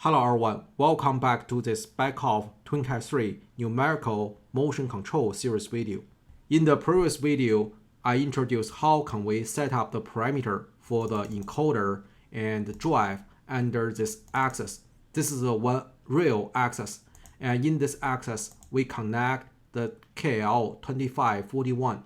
Hello everyone, welcome back to this Beckhoff TwinCAT 3 numerical motion control series video. In the previous video, I introduced how can we set up the parameter for the encoder and drive under this axis. This is the one real axis, and in this axis we connect the KL2541.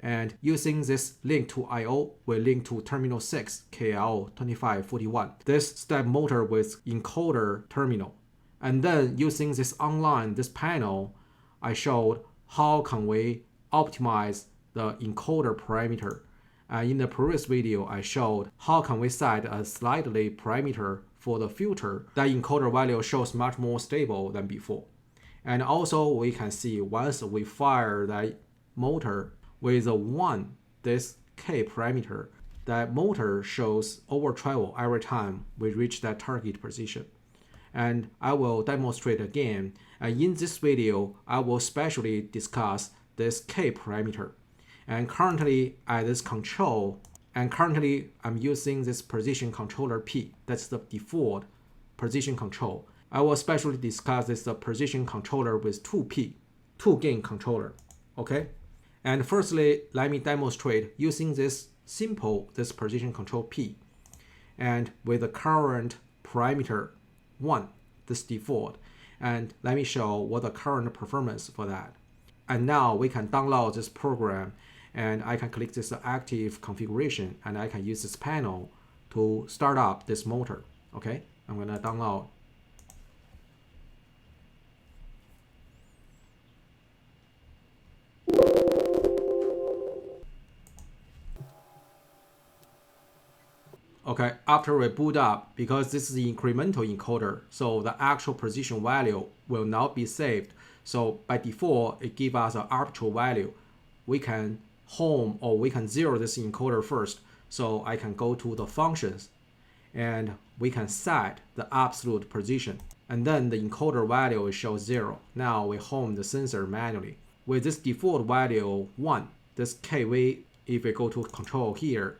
And using this link to I/O, we link to terminal 6 KL2541. This step motor with encoder terminal. And then using this online, this panel, I showed how can we optimize the encoder parameter. In the previous video, I showed how can we set a slightly parameter for the filter. That encoder value shows much more stable than before. And also we can see once we fire that motor with a 1, this K parameter, that motor shows over travel every time we reach that target position. And I will demonstrate again. And in this video, I will specially discuss this K parameter. And currently at this control, I'm using this position controller P. That's the default position control. I will specially discuss this position controller with 2P, 2 gain controller. Okay? And firstly, let me demonstrate using this position control P, and with the current parameter 1, this default, and let me show what the current performance for that. And now we can download this program, and I can click this active configuration, and I can use this panel to start up this motor. Okay, I'm gonna download. Okay, after we boot up, because this is the incremental encoder, so the actual position value will not be saved. So by default, it gives us an arbitrary value. We can home or we can zero this encoder first. So I can go to the functions and we can set the absolute position. And then the encoder value shows 0. Now we home the sensor manually. With this default value 1, this KV, if we go to control here,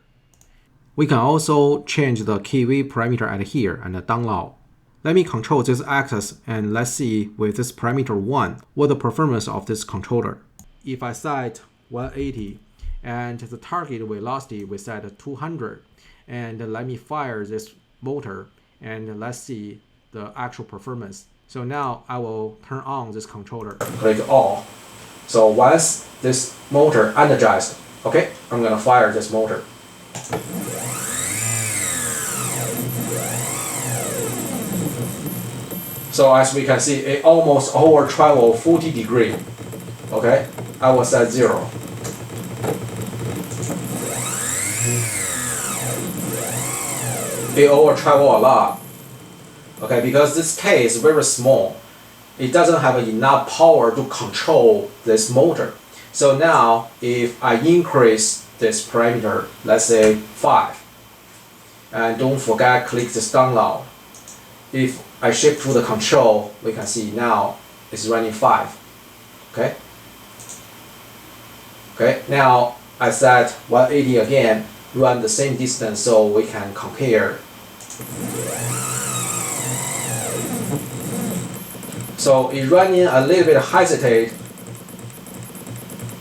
we can also change the KV parameter at here and download. Let me control this axis and let's see with this parameter 1 what the performance of this controller. If I set 180 and the target velocity we set 200, and let me fire this motor and let's see the actual performance. So now I will turn on this controller. Click all. So once this motor energized, okay, I'm gonna fire this motor. So as we can see, it almost over travel 40 degrees. Okay, I will set 0. It over travel a lot. Okay, because this K is very small. It doesn't have enough power to control this motor. So now if I increase this parameter, let's say 5, and don't forget click this download. If I shift to the control, we can see now it's running 5. Okay. Okay. Now I set 180 again, run the same distance so we can compare. So it's running a little bit hesitate.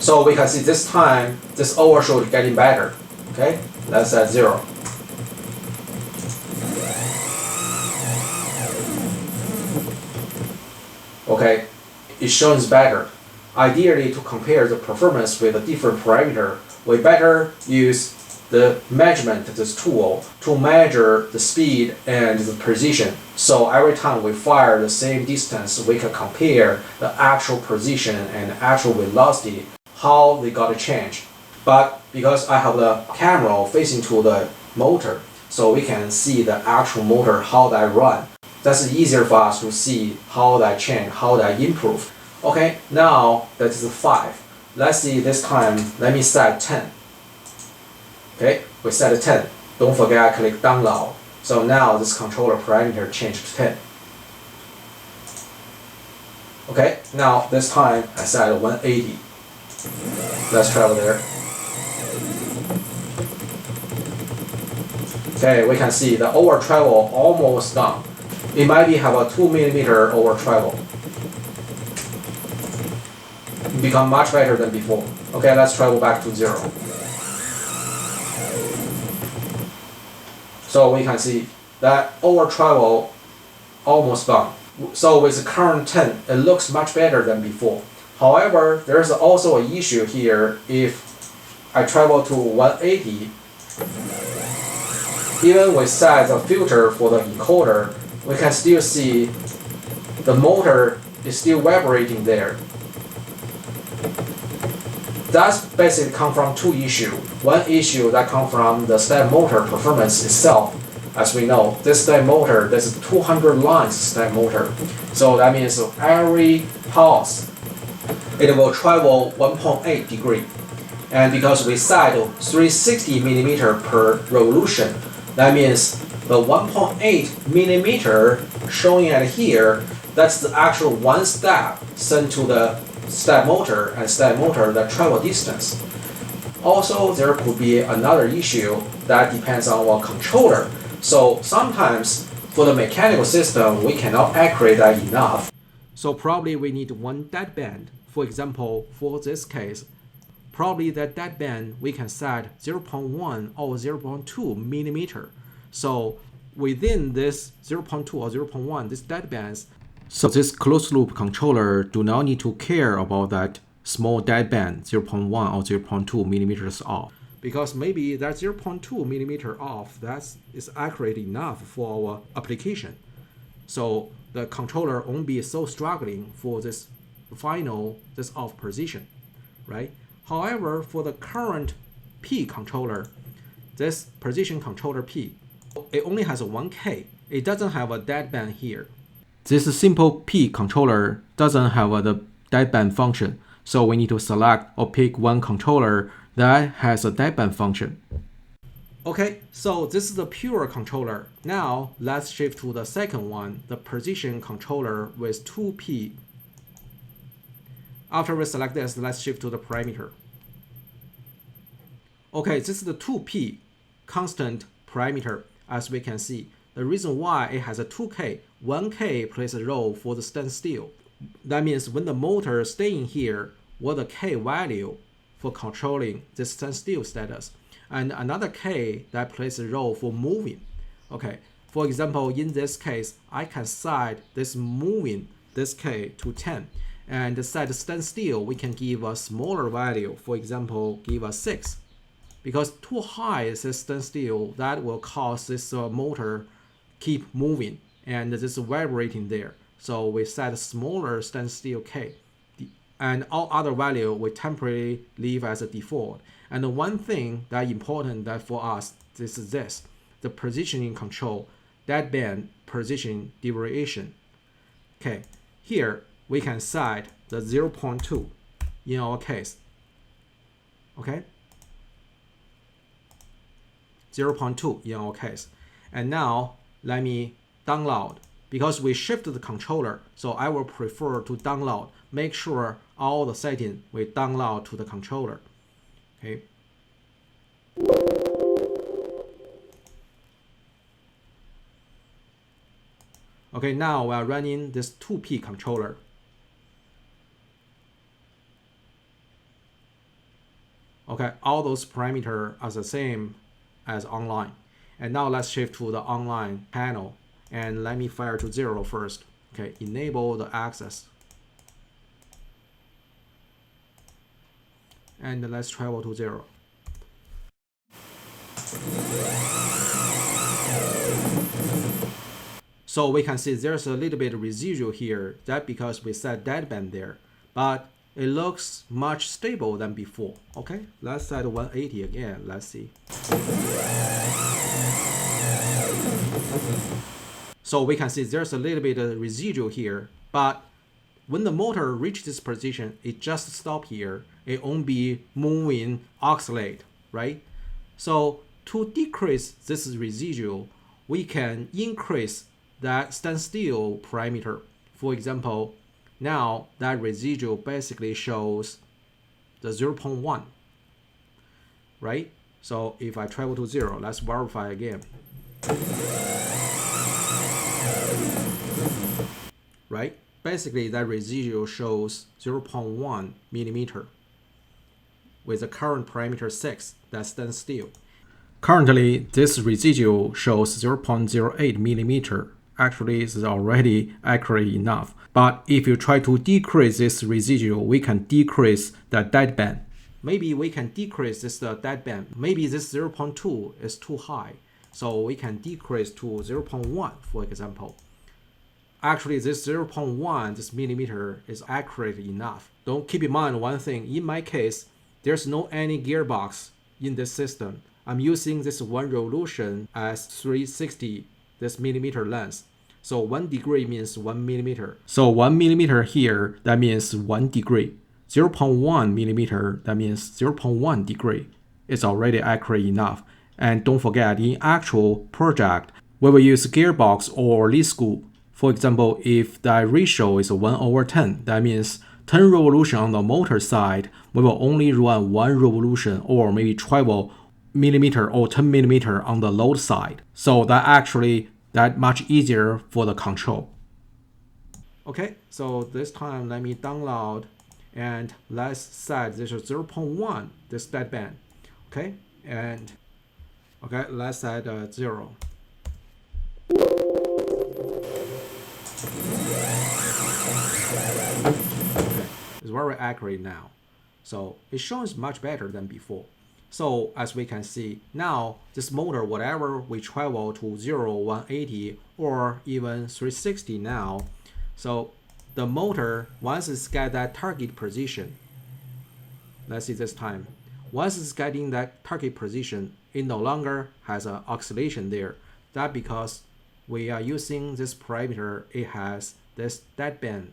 So we can see this time this overshoot is getting better. Okay. Let's set 0. Okay, it shows better. Ideally, to compare the performance with a different parameter, we better use the measurement, this tool, to measure the speed and the position. So every time we fire the same distance, we can compare the actual position and actual velocity, how they got to change. But because I have the camera facing to the motor, so we can see the actual motor, how that run. That's easier for us to see how that change, how that improve. Okay, now that is 5. Let's see this time, let me set 10. Okay, we set 10. Don't forget click download. So now this controller parameter changed to 10. Okay, now this time I set 180. Let's travel there. Okay, we can see the over travel almost done. it might be have a 2 mm over travel. It become much better than before. Okay, let's travel back to 0. So we can see that over travel almost gone. So with the current 10, it looks much better than before. However, there's also an issue here. If I travel to 180, even with set the filter for the encoder, we can still see the motor is still vibrating there. That's basically come from two issues. One issue that comes from the step motor performance itself. As we know, this step motor, this is 200 lines step motor. So that means every pulse, it will travel 1.8 degree. And because we set 360 millimeter per revolution, that means the 1.8 millimeter showing at here, that's the actual one step sent to the step motor and step motor that travel distance. Also, there could be another issue that depends on our controller. So sometimes for the mechanical system, we cannot accurate that enough. So probably we need one deadband. For example, for this case, probably that deadband we can set 0.1 or 0.2 millimeter. So within this 0.2 or 0.1, this deadbands, so this closed loop controller do not need to care about that small deadband 0.1 or 0.2 millimeters off. Because maybe that 0.2 millimeter off, that is accurate enough for our application. So the controller won't be so struggling for this this off position, right? However, for the current P controller, this position controller P, it only has a 1K. It doesn't have a deadband here. This simple P controller doesn't have the deadband function. So we need to select or pick one controller that has a deadband function. Okay, so this is the pure controller. Now let's shift to the second one, the precision controller with 2P. After we select this, let's shift to the parameter. Okay, this is the 2P constant parameter. As we can see, the reason why it has a 2K, 1K plays a role for the standstill. That means when the motor is staying here, what the K value for controlling this standstill status, and another K that plays a role for moving. Okay, for example, in this case, I can set this moving, this K to 10, and set standstill, we can give a smaller value, for example, give a 6. Because too high is a standstill, that will cause this motor keep moving and this vibrating there. So we set a smaller standstill K. And all other value we temporarily leave as a default. And the one thing that important that for us, this is this, the positioning control, deadband position deviation. Okay, here we can set the 0.2 in our case. Okay, 0.2 in our case. And now let me download. Because we shifted the controller, so I will prefer to download. Make sure all the settings we download to the controller. Okay. Okay, now we are running this 2P controller. Okay, all those parameters are the same as online. And now let's shift to the online panel. And let me fire to 0 first. Okay, enable the access. And let's travel to 0. So we can see there's a little bit of residual here. That's because we set deadband there. But it looks much stable than before. Okay, let's set 180 again. Let's see. So we can see there's a little bit of residual here, but when the motor reaches this position, it just stops here. It won't be moving, oscillate, right? So to decrease this residual, we can increase that standstill parameter. For example, now that residual basically shows the 0.1, right? So if I travel to 0, let's verify again. basically that residual shows 0.1 millimeter. With the current parameter 6 that stands still. Currently, this residual shows 0.08 millimeter. Actually, it's already accurate enough. But if you try to decrease this residual, we can decrease the deadband. Maybe we can decrease this deadband. Maybe this 0.2 is too high. So we can decrease to 0.1, for example. Actually, this 0.1, this millimeter, is accurate enough. Don't keep in mind one thing. In my case, there's no any gearbox in this system. I'm using this one revolution as 360, this millimeter length. So 1 degree means 1 millimeter. So 1 millimeter here, that means 1 degree. 0.1 millimeter, that means 0.1 degree. It's already accurate enough. And don't forget, in actual project, we will use gearbox or lead screw. For example, if the ratio is 1/10, that means 10 revolution on the motor side, we will only run 1 revolution or maybe 12 millimeter or 10 millimeter on the load side. So that much easier for the control. Okay, so this time let me download and let's set this is 0.1, this deadband. Okay, and okay, let's set 0. It's very accurate now. So it shows much better than before. So as we can see, now this motor, whatever we travel to 0, 180 or even 360 now, so the motor, once it's got that target position, let's see this time, once it's getting that target position, it no longer has an oscillation there. That's because we are using this parameter, it has this deadband,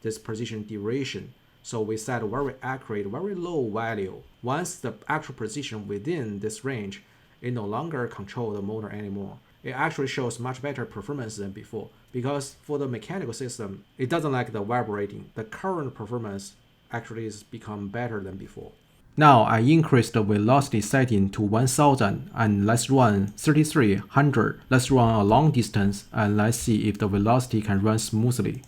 this position duration. So we set a very accurate, very low value. Once the actual position within this range, it no longer controls the motor anymore. It actually shows much better performance than before, because for the mechanical system, it doesn't like the vibrating. The current performance actually is become better than before. Now I increased the velocity setting to 1000 and let's run 3300. Let's run a long distance and let's see if the velocity can run smoothly.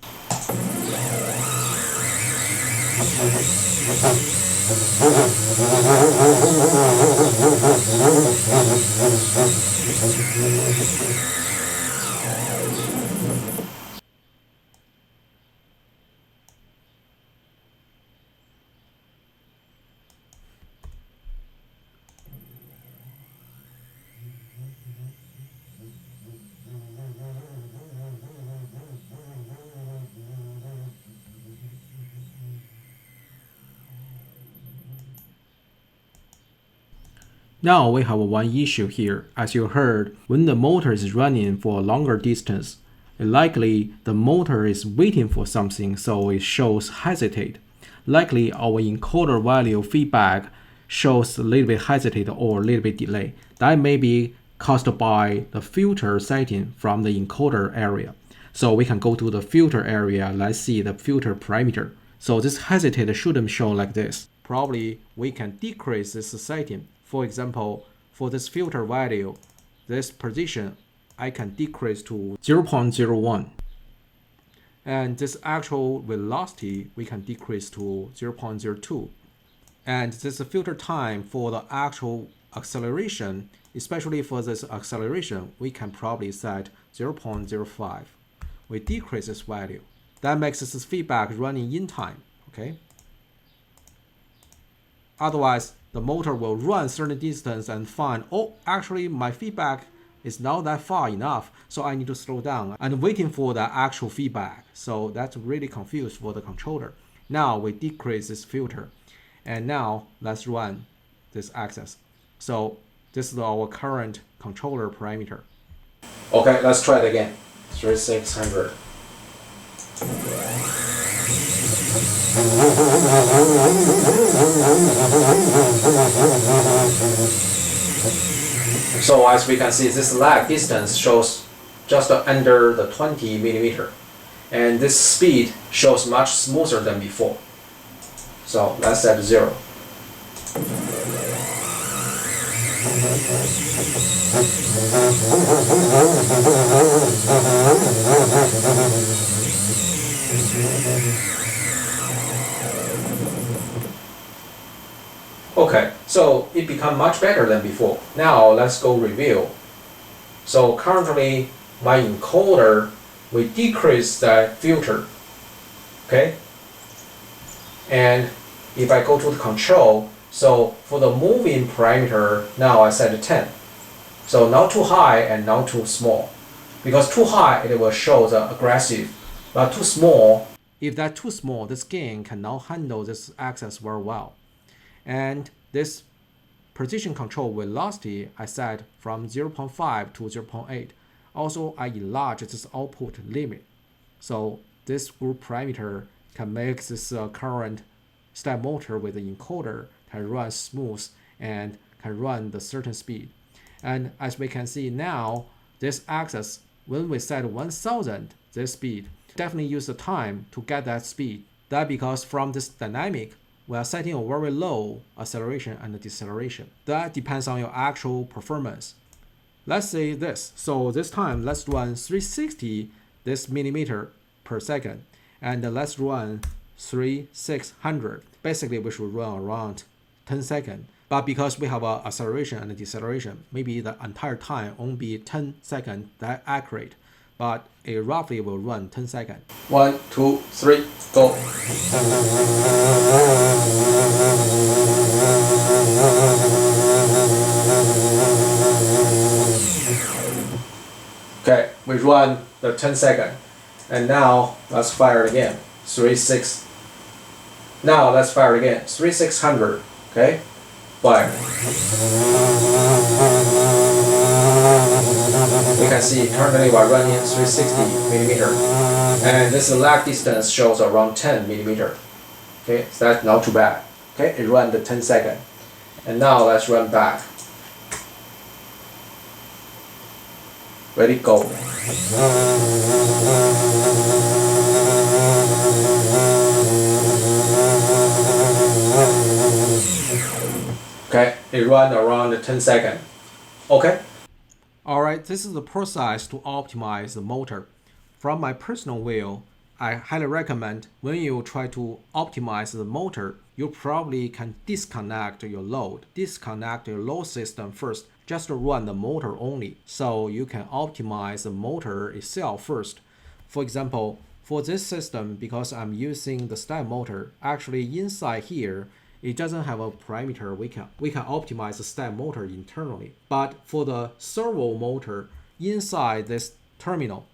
Now we have one issue here. As you heard, when the motor is running for a longer distance, likely the motor is waiting for something, so it shows hesitate. Likely our encoder value feedback shows a little bit hesitate or a little bit delay. That may be caused by the filter setting from the encoder area. So we can go to the filter area. Let's see the filter parameter. So this hesitate shouldn't show like this. Probably we can decrease this setting. For example, for this filter value, this position, I can decrease to 0.01. And this actual velocity, we can decrease to 0.02. And this filter time for the actual acceleration, especially for this acceleration, we can probably set 0.05. We decrease this value. That makes this feedback running in time, okay? Otherwise, the motor will run certain distance and find, oh, actually my feedback is not that far enough, so I need to slow down. I'm waiting for the actual feedback. So that's really confused for the controller. Now we decrease this filter. And now let's run this axis. So this is our current controller parameter. Okay, let's try it again. 3600. So as we can see, this lag distance shows just under the 20 millimeter. And this speed shows much smoother than before. So let's set 0. So it become much better than before. Now let's go review. So currently my encoder, we decrease the filter, okay? And if I go to the control, so for the moving parameter, now I set 10. So not too high and not too small. Because too high, it will show the aggressive, but too small, if that's too small, this gain cannot handle this axis very well. And this precision control velocity I set from 0.5 to 0.8. Also, I enlarge this output limit. So this group parameter can make this current step motor with the encoder can run smooth and can run the certain speed. And as we can see now, this axis, when we set 1000, this speed, definitely use the time to get that speed. That because from this dynamic, we are setting a very low acceleration and deceleration. That depends on your actual performance. Let's say this. So this time, let's run 360 this millimeter per second. And let's run 3600. Basically, we should run around 10 seconds. But because we have a acceleration and a deceleration, maybe the entire time won't be 10 seconds that accurate. But it roughly will run 10 seconds. 1, 2, 3, go. Okay, we run the 10 seconds. And now let's fire it again. 36. Now let's fire it again. 3600. Okay, fire. You can see currently we're running 360 millimeter, and this lag distance shows around 10 millimeter. Okay, so that's not too bad. Okay, it ran the 10 seconds, and now let's run back. Ready, go. Okay, it ran around 10 seconds. Okay. Alright, this is the process to optimize the motor. From my personal view, I highly recommend when you try to optimize the motor, you probably can disconnect your load system first, just to run the motor only, so you can optimize the motor itself first. For example, for this system, because I'm using the step motor, actually inside here, it doesn't have a parameter. We can optimize the step motor internally. But for the servo motor, inside this terminal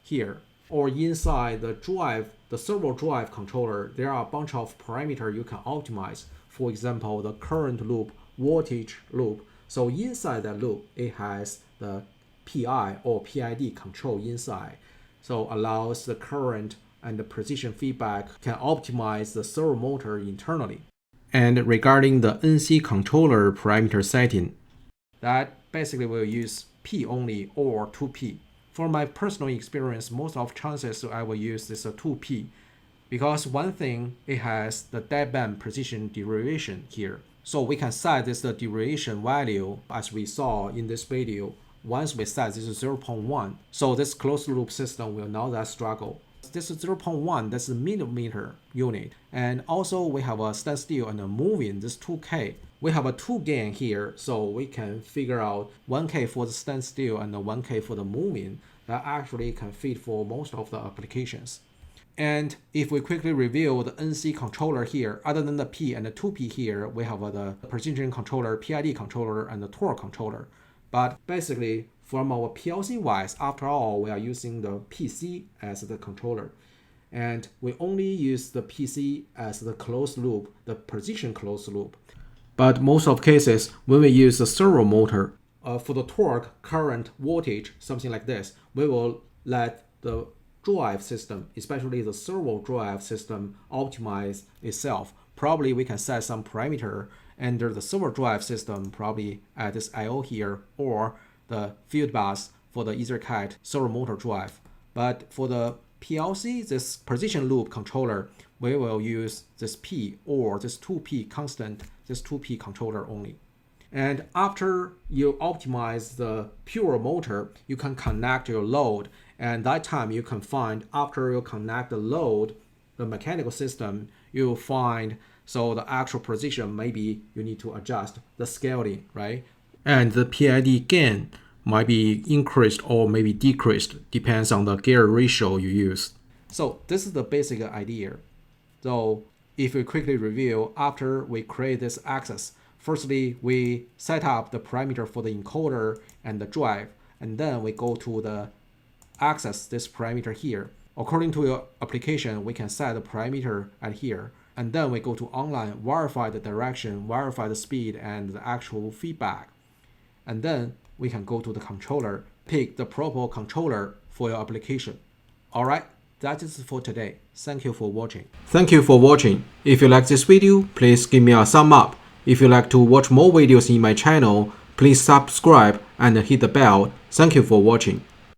here, or inside the drive, the servo drive controller, there are a bunch of parameters you can optimize. For example, the current loop, voltage loop. So inside that loop, it has the PI or PID control inside. So allows the current and the precision feedback can optimize the servo motor internally. And regarding the NC controller parameter setting, that basically will use P only or 2P. For my personal experience, most of chances I will use this 2P because one thing, it has the deadband precision derivation here. So we can set this derivation value as we saw in this video. Once we set this 0.1, so this closed loop system will not that struggle. This is 0.1, that's the millimeter unit. And also we have a standstill and a moving, this 2K. We have a 2 gain here, so we can figure out 1K for the standstill and the 1K for the moving. That actually can fit for most of the applications. And if we quickly review the NC controller here, other than the P and the 2P here, we have the precision controller, PID controller, and the torque controller. But basically, from our PLC wise, after all, we are using the PC as the controller. And we only use the PC as the closed loop, the precision closed loop. But most of cases, when we use the servo motor, for the torque, current, voltage, something like this, we will let the drive system, especially the servo drive system, optimize itself. Probably we can set some parameter under the servo drive system, probably at this I/O here, or the field bus for the EtherCAT servo motor drive. But for the PLC, this precision loop controller, we will use this P or this 2P constant, this 2P controller only. And after you optimize the pure motor, you can connect your load. And that time you can find, after you connect the load, the mechanical system, you'll find So the actual position, maybe you need to adjust the scaling, right? And the PID gain might be increased or maybe decreased, depends on the gear ratio you use. So this is the basic idea. So if we quickly review, after we create this access, firstly, we set up the parameter for the encoder and the drive, and then we go to the access this parameter here. According to your application, we can set the parameter at here, and then we go to online, verify the direction, verify the speed and the actual feedback. And then we can go to the controller, pick the proper controller for your application. All right, that is for today. Thank you for watching. Thank you for watching. If you like this video, please give me a thumb up. If you like to watch more videos in my channel, please subscribe and hit the bell. Thank you for watching.